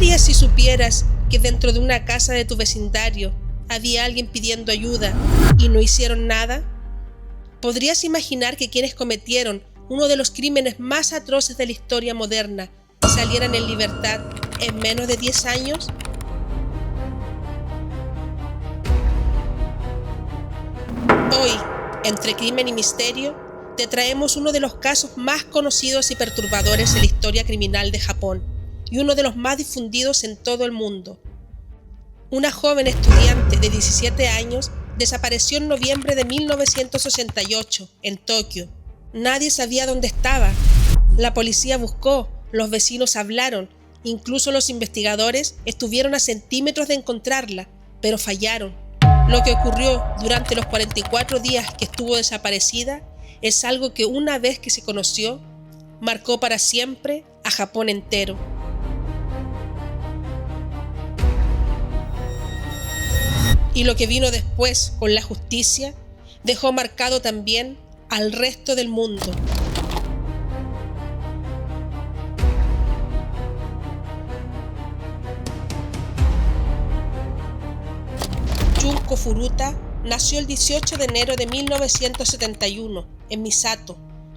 harías si supieras que dentro de una casa de tu vecindario había alguien pidiendo ayuda y no hicieron nada? ¿Podrías imaginar que quienes cometieron uno de los crímenes más atroces de la historia moderna salieran en libertad en menos de 10 años? Hoy, entre crimen y misterio, te traemos uno de los casos más conocidos y perturbadores en la historia criminal de Japón y uno de los más difundidos en todo el mundo. Una joven estudiante de 17 años desapareció en noviembre de 1988 en Tokio. Nadie sabía dónde estaba. La policía buscó, los vecinos hablaron, incluso los investigadores estuvieron a centímetros de encontrarla, pero fallaron. Lo que ocurrió durante los 44 días que estuvo desaparecida es algo que una vez que se conoció, marcó para siempre a Japón entero. Y lo que vino después con la justicia dejó marcado también al resto del mundo. Junko Furuta nació el 18 de enero de 1971 en Misato,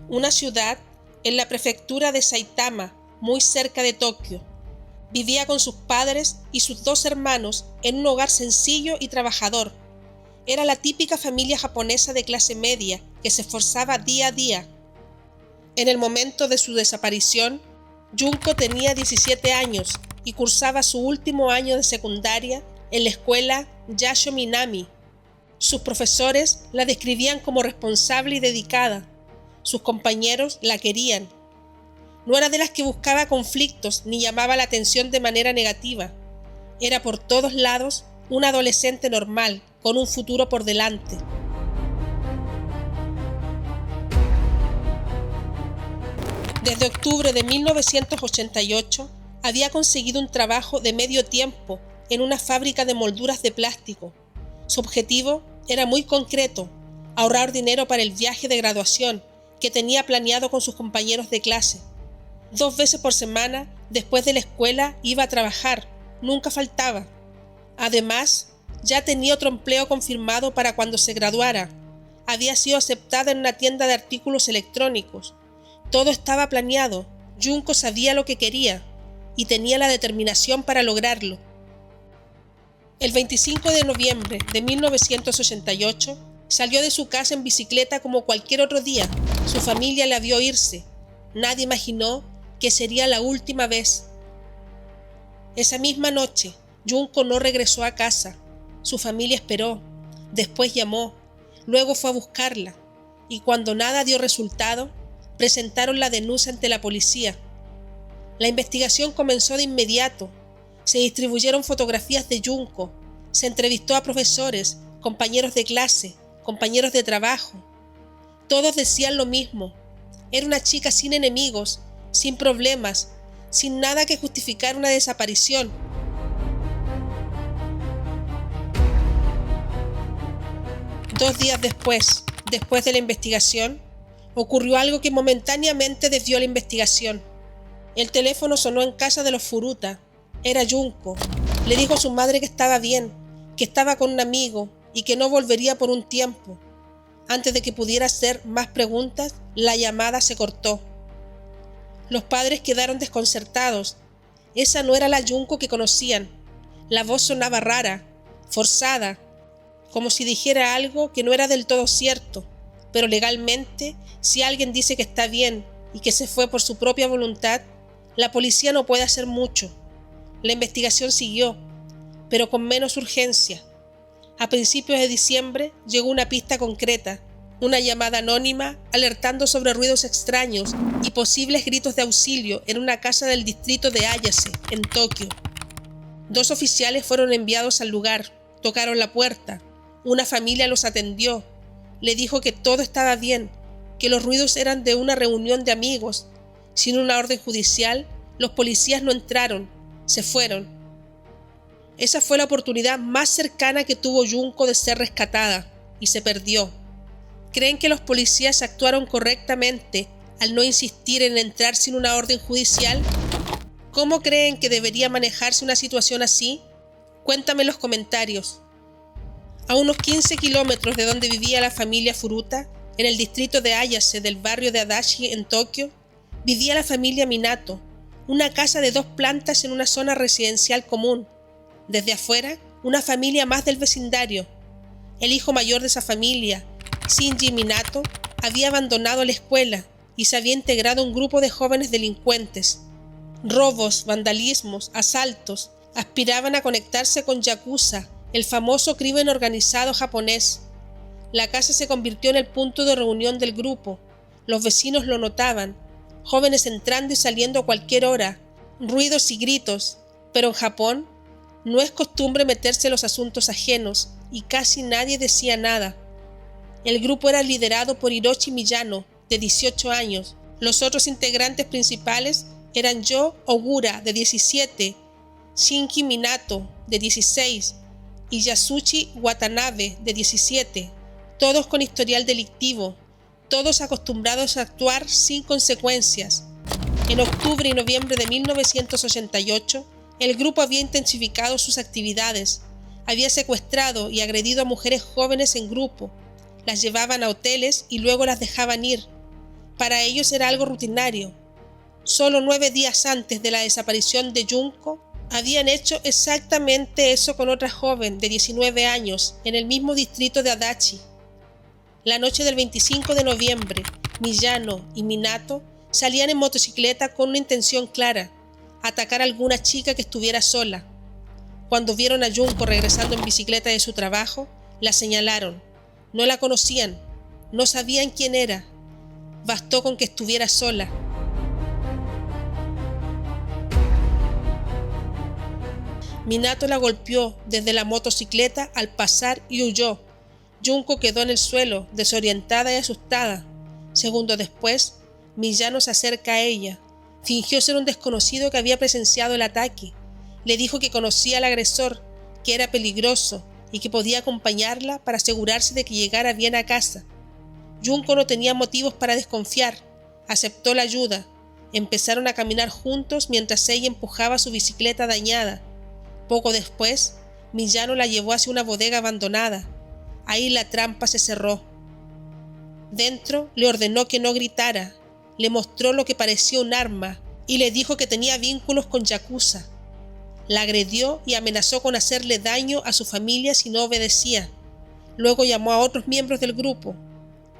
una ciudad en la prefectura de Saitama, muy cerca de Tokio. Vivía con sus padres y sus 2 hermanos en un hogar sencillo y trabajador. Era la típica familia japonesa de clase media que se esforzaba día a día. En el momento de su desaparición, Junko tenía 17 años y cursaba su último año de secundaria en la escuela Yasho Minami. Sus profesores la describían como responsable y dedicada. Sus compañeros la querían. No era de las que buscaba conflictos ni llamaba la atención de manera negativa. Era por todos lados una adolescente normal, con un futuro por delante. Desde octubre de 1988 había conseguido un trabajo de medio tiempo en una fábrica de molduras de plástico. Su objetivo era muy concreto: ahorrar dinero para el viaje de graduación que tenía planeado con sus compañeros de clase. 2 veces por semana, después de la escuela, iba a trabajar, nunca faltaba. Además, ya tenía otro empleo confirmado para cuando se graduara. Había sido aceptada en una tienda de artículos electrónicos. Todo estaba planeado. Junko sabía lo que quería y tenía la determinación para lograrlo. El 25 de noviembre de 1988 salió de su casa en bicicleta como cualquier otro día. Su familia la vio irse. Nadie imaginó que sería la última vez. Esa misma noche, Junko no regresó a casa. Su familia esperó, después llamó, luego fue a buscarla, y cuando nada dio resultado, presentaron la denuncia ante la policía. La investigación comenzó de inmediato. Se distribuyeron fotografías de Junko, se entrevistó a profesores, compañeros de clase, compañeros de trabajo. Todos decían lo mismo: era una chica sin enemigos, sin problemas, sin nada que justificar una desaparición. Dos días después de la investigación, ocurrió algo que momentáneamente desvió la investigación. El teléfono sonó en casa de los Furuta. Era Junko. Le dijo a su madre que estaba bien, que estaba con un amigo y que no volvería por un tiempo. Antes de que pudiera hacer más preguntas, la llamada se cortó. Los padres quedaron desconcertados. Esa no era la Junko que conocían. La voz sonaba rara, forzada, como si dijera algo que no era del todo cierto. Pero legalmente, si alguien dice que está bien y que se fue por su propia voluntad, la policía no puede hacer mucho. La investigación siguió, pero con menos urgencia. A principios de diciembre llegó una pista concreta, una llamada anónima alertando sobre ruidos extraños y posibles gritos de auxilio en una casa del distrito de Ayase, en Tokio. 2 oficiales fueron enviados al lugar, tocaron la puerta. Una familia los atendió. Le dijo que todo estaba bien, que los ruidos eran de una reunión de amigos. Sin una orden judicial, los policías no entraron, se fueron. Esa fue la oportunidad más cercana que tuvo Junko de ser rescatada, y se perdió. ¿Creen que los policías actuaron correctamente al no insistir en entrar sin una orden judicial? ¿Cómo creen que debería manejarse una situación así? Cuéntame en los comentarios. A unos 15 kilómetros de donde vivía la familia Furuta, en el distrito de Ayase del barrio de Adachi en Tokio, vivía la familia Minato, una casa de 2 plantas en una zona residencial común. Desde afuera, una familia más del vecindario. El hijo mayor de esa familia, Shinji Minato, había abandonado la escuela y se había integrado a un grupo de jóvenes delincuentes. Robos, vandalismos, asaltos, aspiraban a conectarse con Yakuza, el famoso crimen organizado japonés. La casa se convirtió en el punto de reunión del grupo. Los vecinos lo notaban, jóvenes entrando y saliendo a cualquier hora, ruidos y gritos, pero en Japón no es costumbre meterse en los asuntos ajenos y casi nadie decía nada. El grupo era liderado por Hiroshi Miyano, de 18 años. Los otros integrantes principales eran Yo Ogura, de 17, Shinji Minato, de 16, y Yasushi Watanabe, de 17, todos con historial delictivo, todos acostumbrados a actuar sin consecuencias. En octubre y noviembre de 1988, el grupo había intensificado sus actividades, había secuestrado y agredido a mujeres jóvenes en grupo, las llevaban a hoteles y luego las dejaban ir. Para ellos era algo rutinario. Solo 9 días antes de la desaparición de Junko, habían hecho exactamente eso con otra joven de 19 años en el mismo distrito de Adachi. La noche del 25 de noviembre, Miyano y Minato salían en motocicleta con una intención clara: atacar a alguna chica que estuviera sola. Cuando vieron a Junko regresando en bicicleta de su trabajo, la señalaron. No la conocían, no sabían quién era. Bastó con que estuviera sola. Minato la golpeó desde la motocicleta al pasar y huyó. Junko quedó en el suelo, desorientada y asustada. Segundos después, Miyano se acerca a ella. Fingió ser un desconocido que había presenciado el ataque. Le dijo que conocía al agresor, que era peligroso y que podía acompañarla para asegurarse de que llegara bien a casa. Junko no tenía motivos para desconfiar. Aceptó la ayuda. Empezaron a caminar juntos mientras ella empujaba su bicicleta dañada. Poco después, Miyano la llevó hacia una bodega abandonada. Ahí la trampa se cerró. Dentro le ordenó que no gritara, le mostró lo que parecía un arma y le dijo que tenía vínculos con Yakuza. La agredió y amenazó con hacerle daño a su familia si no obedecía. Luego llamó a otros miembros del grupo.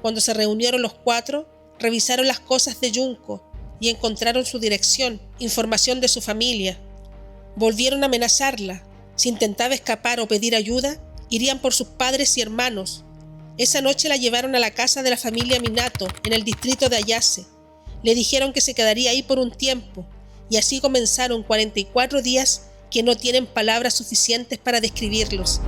Cuando se reunieron los 4, revisaron las cosas de Junko y encontraron su dirección, información de su familia. Volvieron a amenazarla. Si intentaba escapar o pedir ayuda, irían por sus padres y hermanos. Esa noche la llevaron a la casa de la familia Minato, en el distrito de Ayase. Le dijeron que se quedaría ahí por un tiempo, y así comenzaron 44 días que no tienen palabras suficientes para describirlos.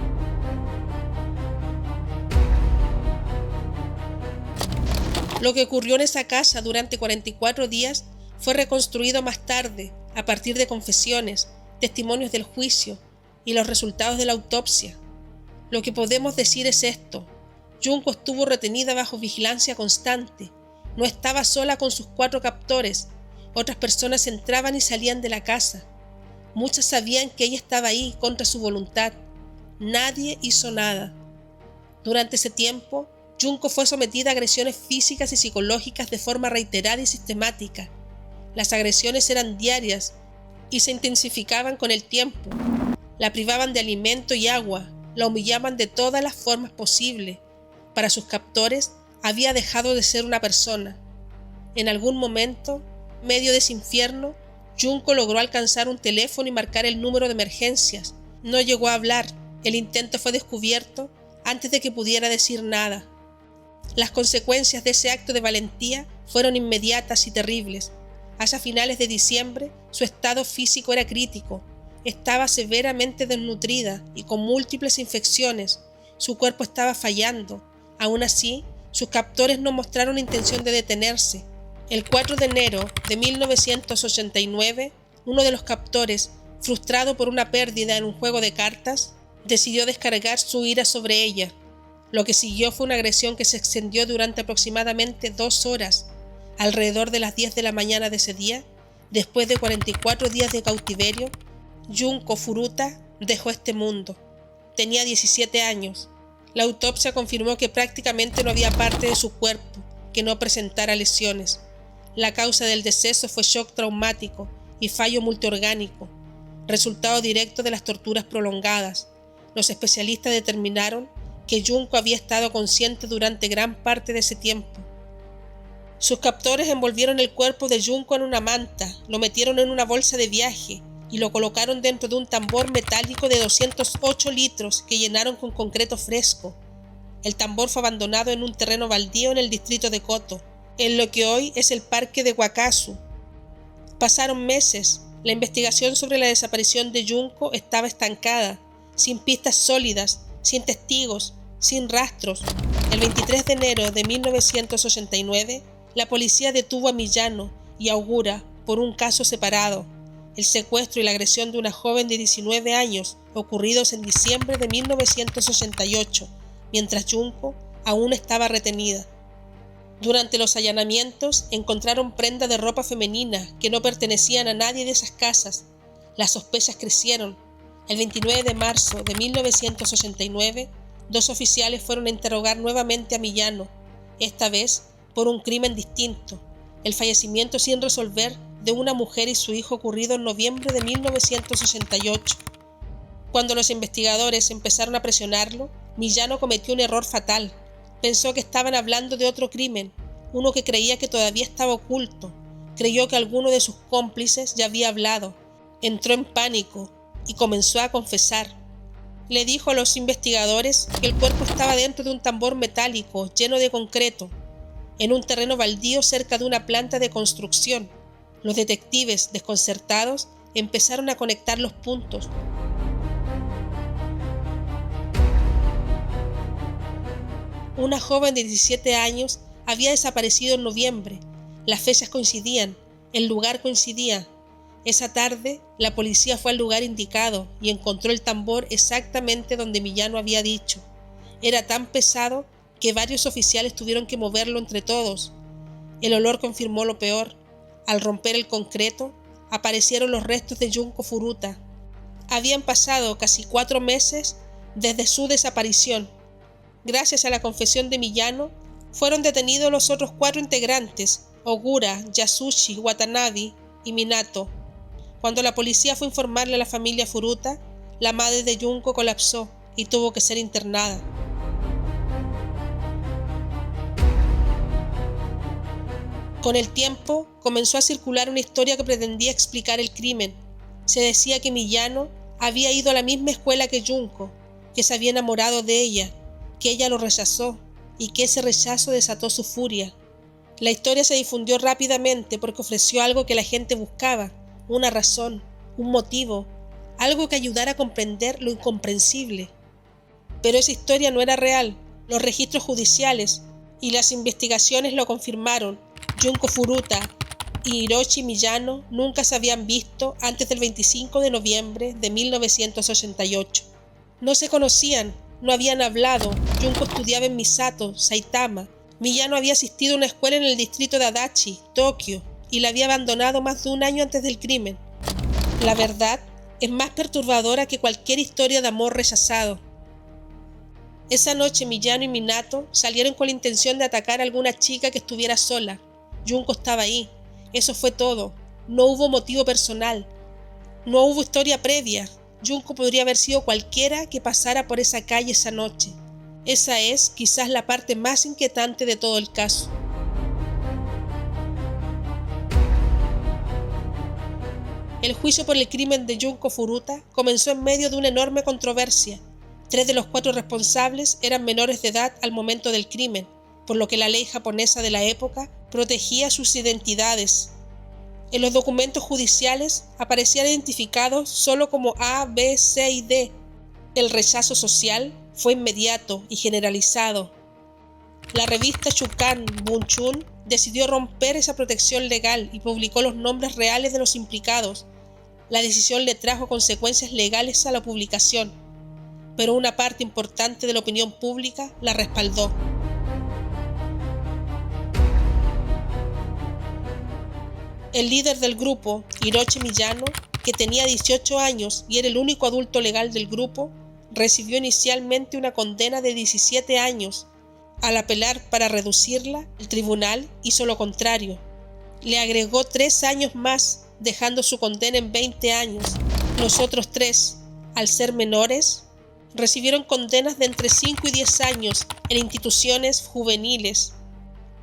Lo que ocurrió en esa casa durante 44 días fue reconstruido más tarde, a partir de confesiones, testimonios del juicio y los resultados de la autopsia. Lo que podemos decir es esto: Junko estuvo retenida bajo vigilancia constante. No estaba sola con sus 4 captores. Otras personas entraban y salían de la casa. Muchas sabían que ella estaba ahí contra su voluntad. Nadie hizo nada. Durante ese tiempo, Junko fue sometida a agresiones físicas y psicológicas de forma reiterada y sistemática. Las agresiones eran diarias y se intensificaban con el tiempo. La privaban de alimento y agua, la humillaban de todas las formas posibles. Para sus captores, había dejado de ser una persona. En algún momento, medio de ese infierno, Junko logró alcanzar un teléfono y marcar el número de emergencias. No llegó a hablar. El intento fue descubierto antes de que pudiera decir nada. Las consecuencias de ese acto de valentía fueron inmediatas y terribles. Hacia finales de diciembre, su estado físico era crítico. Estaba severamente desnutrida y con múltiples infecciones. Su cuerpo estaba fallando. Aún así, sus captores no mostraron intención de detenerse. El 4 de enero de 1989, uno de los captores, frustrado por una pérdida en un juego de cartas, decidió descargar su ira sobre ella. Lo que siguió fue una agresión que se extendió durante aproximadamente 2 horas. Alrededor de las 10 de la mañana de ese día, Después de 44 días de cautiverio, Junko Furuta dejó este mundo. Tenía 17 años. La autopsia confirmó que prácticamente no había parte de su cuerpo que no presentara lesiones. La causa del deceso fue shock traumático y fallo multiorgánico, resultado directo de las torturas prolongadas. Los especialistas determinaron que Junko había estado consciente durante gran parte de ese tiempo. Sus captores envolvieron el cuerpo de Junko en una manta, lo metieron en una bolsa de viaje y lo colocaron dentro de un tambor metálico de 208 litros que llenaron con concreto fresco. El tambor fue abandonado en un terreno baldío en el distrito de Koto, en lo que hoy es el parque de Wakasu. Pasaron meses. La investigación sobre la desaparición de Junko estaba estancada, sin pistas sólidas, sin testigos, sin rastros. El 23 de enero de 1989, la policía detuvo a Miyano y a Ogura por un caso separado, el secuestro y la agresión de una joven de 19 años ocurridos en diciembre de 1988, mientras Junko aún estaba retenida. Durante los allanamientos encontraron prendas de ropa femenina que no pertenecían a nadie de esas casas. Las sospechas crecieron. El 29 de marzo de 1989, 2 oficiales fueron a interrogar nuevamente a Miyano, esta vez por un crimen distinto, el fallecimiento sin resolver de una mujer y su hijo ocurrido en noviembre de 1988. Cuando los investigadores empezaron a presionarlo, Miyano cometió un error fatal. Pensó que estaban hablando de otro crimen, uno que creía que todavía estaba oculto. Creyó que alguno de sus cómplices ya había hablado. Entró en pánico y comenzó a confesar. Le dijo a los investigadores que el cuerpo estaba dentro de un tambor metálico lleno de concreto, en un terreno baldío cerca de una planta de construcción. Los detectives, desconcertados, empezaron a conectar los puntos. Una joven de 17 años había desaparecido en noviembre. Las fechas coincidían, el lugar coincidía. Esa tarde, la policía fue al lugar indicado y encontró el tambor exactamente donde Miyano había dicho. Era tan pesado que varios oficiales tuvieron que moverlo entre todos. El olor confirmó lo peor. Al romper el concreto, aparecieron los restos de Junko Furuta. Habían pasado casi 4 meses desde su desaparición. Gracias a la confesión de Miyano, fueron detenidos los otros 4 integrantes, Ogura, Yasushi, Watanabe y Minato. Cuando la policía fue a informarle a la familia Furuta, la madre de Junko colapsó y tuvo que ser internada. Con el tiempo, comenzó a circular una historia que pretendía explicar el crimen. Se decía que Miyano había ido a la misma escuela que Junko, que se había enamorado de ella, que ella lo rechazó y que ese rechazo desató su furia. La historia se difundió rápidamente porque ofreció algo que la gente buscaba, una razón, un motivo, algo que ayudara a comprender lo incomprensible. Pero esa historia no era real. Los registros judiciales y las investigaciones lo confirmaron. Junko Furuta y Hiroshi Miyano nunca se habían visto antes del 25 de noviembre de 1988. No se conocían, no habían hablado. Junko estudiaba en Misato, Saitama. Miyano había asistido a una escuela en el distrito de Adachi, Tokio, y la había abandonado más de un año antes del crimen. La verdad es más perturbadora que cualquier historia de amor rechazado. Esa noche Miyano y Minato salieron con la intención de atacar a alguna chica que estuviera sola. Junko estaba ahí. Eso fue todo. No hubo motivo personal. No hubo historia previa. Junko podría haber sido cualquiera que pasara por esa calle esa noche. Esa es quizás la parte más inquietante de todo el caso. El juicio por el crimen de Junko Furuta comenzó en medio de una enorme controversia. 3 de los 4 responsables eran menores de edad al momento del crimen, por lo que la ley japonesa de la época protegía sus identidades. En los documentos judiciales aparecían identificados solo como A, B, C y D. El rechazo social fue inmediato y generalizado. La revista Shukan Bunchun decidió romper esa protección legal y publicó los nombres reales de los implicados. La decisión le trajo consecuencias legales a la publicación, pero una parte importante de la opinión pública la respaldó. El líder del grupo, Hiroshi Miyano, que tenía 18 años y era el único adulto legal del grupo, recibió inicialmente una condena de 17 años. Al apelar para reducirla, el tribunal hizo lo contrario. Le agregó 3 años más, dejando su condena en 20 años. Los otros 3, al ser menores, recibieron condenas de entre 5 y 10 años en instituciones juveniles.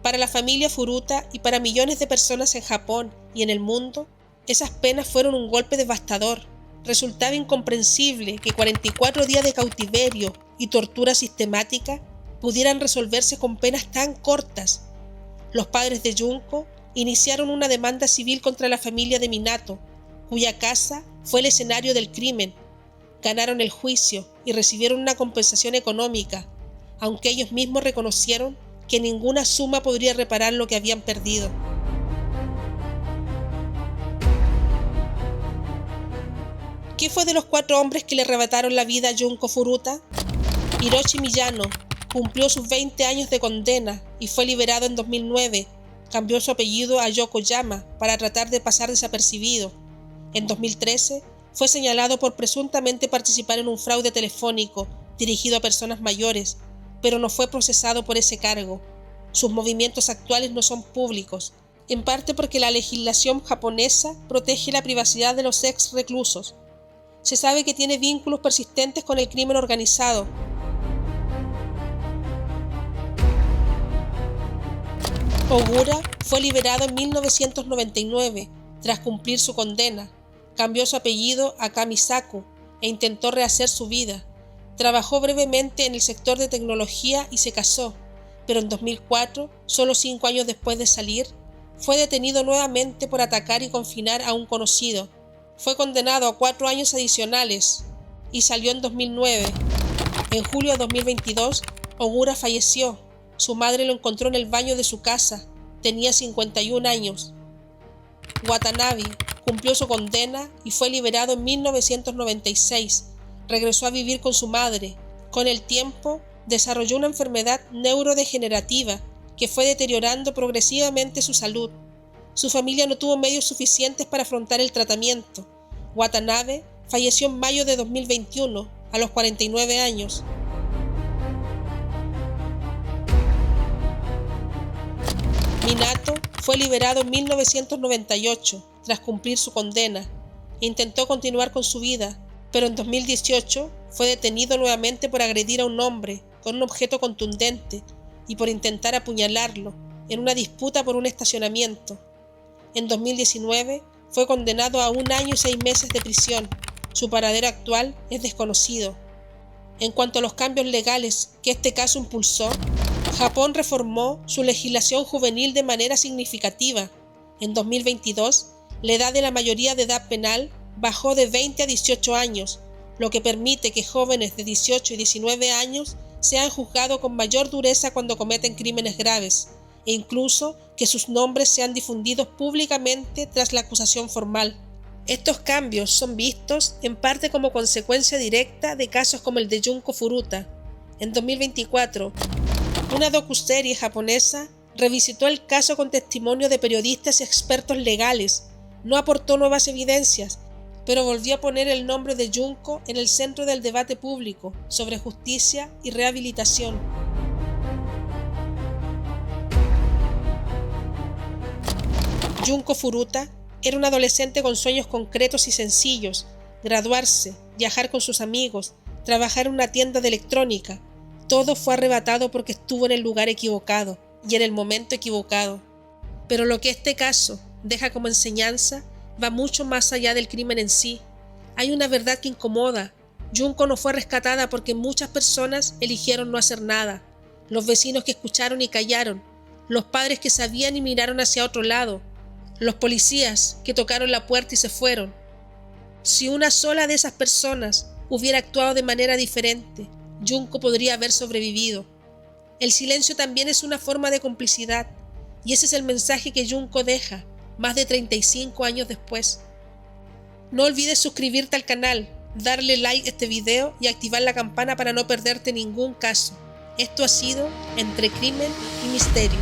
Para la familia Furuta y para millones de personas en Japón y en el mundo, esas penas fueron un golpe devastador. Resultaba incomprensible que 44 días de cautiverio y tortura sistemática pudieran resolverse con penas tan cortas. Los padres de Junko iniciaron una demanda civil contra la familia de Minato, cuya casa fue el escenario del crimen. Ganaron el juicio y recibieron una compensación económica, aunque ellos mismos reconocieron que ninguna suma podría reparar lo que habían perdido. ¿Qué fue de los 4 hombres que le arrebataron la vida a Junko Furuta? Hiroshi Miyano cumplió sus 20 años de condena y fue liberado en 2009. Cambió su apellido a Yokoyama para tratar de pasar desapercibido. En 2013 fue señalado por presuntamente participar en un fraude telefónico dirigido a personas mayores, pero no fue procesado por ese cargo. Sus movimientos actuales no son públicos, en parte porque la legislación japonesa protege la privacidad de los ex reclusos. Se sabe que tiene vínculos persistentes con el crimen organizado. Ogura fue liberado en 1999 tras cumplir su condena. Cambió su apellido a Kamisaku e intentó rehacer su vida. Trabajó brevemente en el sector de tecnología y se casó, pero en 2004, solo 5 años después de salir, fue detenido nuevamente por atacar y confinar a un conocido. Fue condenado a 4 años adicionales y salió en 2009. En julio de 2022, Ogura falleció. Su madre lo encontró en el baño de su casa. Tenía 51 años. Watanabe cumplió su condena y fue liberado en 1996. Regresó a vivir con su madre. Con el tiempo, desarrolló una enfermedad neurodegenerativa que fue deteriorando progresivamente su salud. Su familia no tuvo medios suficientes para afrontar el tratamiento. Watanabe falleció en mayo de 2021, a los 49 años. Minato fue liberado en 1998 tras cumplir su condena. Intentó continuar con su vida, pero en 2018 fue detenido nuevamente por agredir a un hombre con un objeto contundente y por intentar apuñalarlo en una disputa por un estacionamiento. En 2019 fue condenado a 1 año y 6 meses de prisión. Su paradero actual es desconocido. En cuanto a los cambios legales que este caso impulsó, Japón reformó su legislación juvenil de manera significativa. En 2022, la edad de la mayoría de edad penal bajó de 20 a 18 años, lo que permite que jóvenes de 18 y 19 años sean juzgados con mayor dureza cuando cometen crímenes graves, e incluso que sus nombres sean difundidos públicamente tras la acusación formal. Estos cambios son vistos en parte como consecuencia directa de casos como el de Junko Furuta. En 2024, una docuserie japonesa revisitó el caso con testimonio de periodistas y expertos legales. No aportó nuevas evidencias, pero volvió a poner el nombre de Junko en el centro del debate público sobre justicia y rehabilitación. Junko Furuta era un adolescente con sueños concretos y sencillos: graduarse, viajar con sus amigos, trabajar en una tienda de electrónica. Todo fue arrebatado porque estuvo en el lugar equivocado y en el momento equivocado. Pero lo que este caso deja como enseñanza va mucho más allá del crimen en sí. Hay una verdad que incomoda. Junko no fue rescatada porque muchas personas eligieron no hacer nada. Los vecinos que escucharon y callaron. Los padres que sabían y miraron hacia otro lado. Los policías que tocaron la puerta y se fueron. Si una sola de esas personas hubiera actuado de manera diferente, Junko podría haber sobrevivido. El silencio también es una forma de complicidad, y ese es el mensaje que Junko deja, más de 35 años después. No olvides suscribirte al canal, darle like a este video y activar la campana para no perderte ningún caso. Esto ha sido Entre Crimen y Misterio.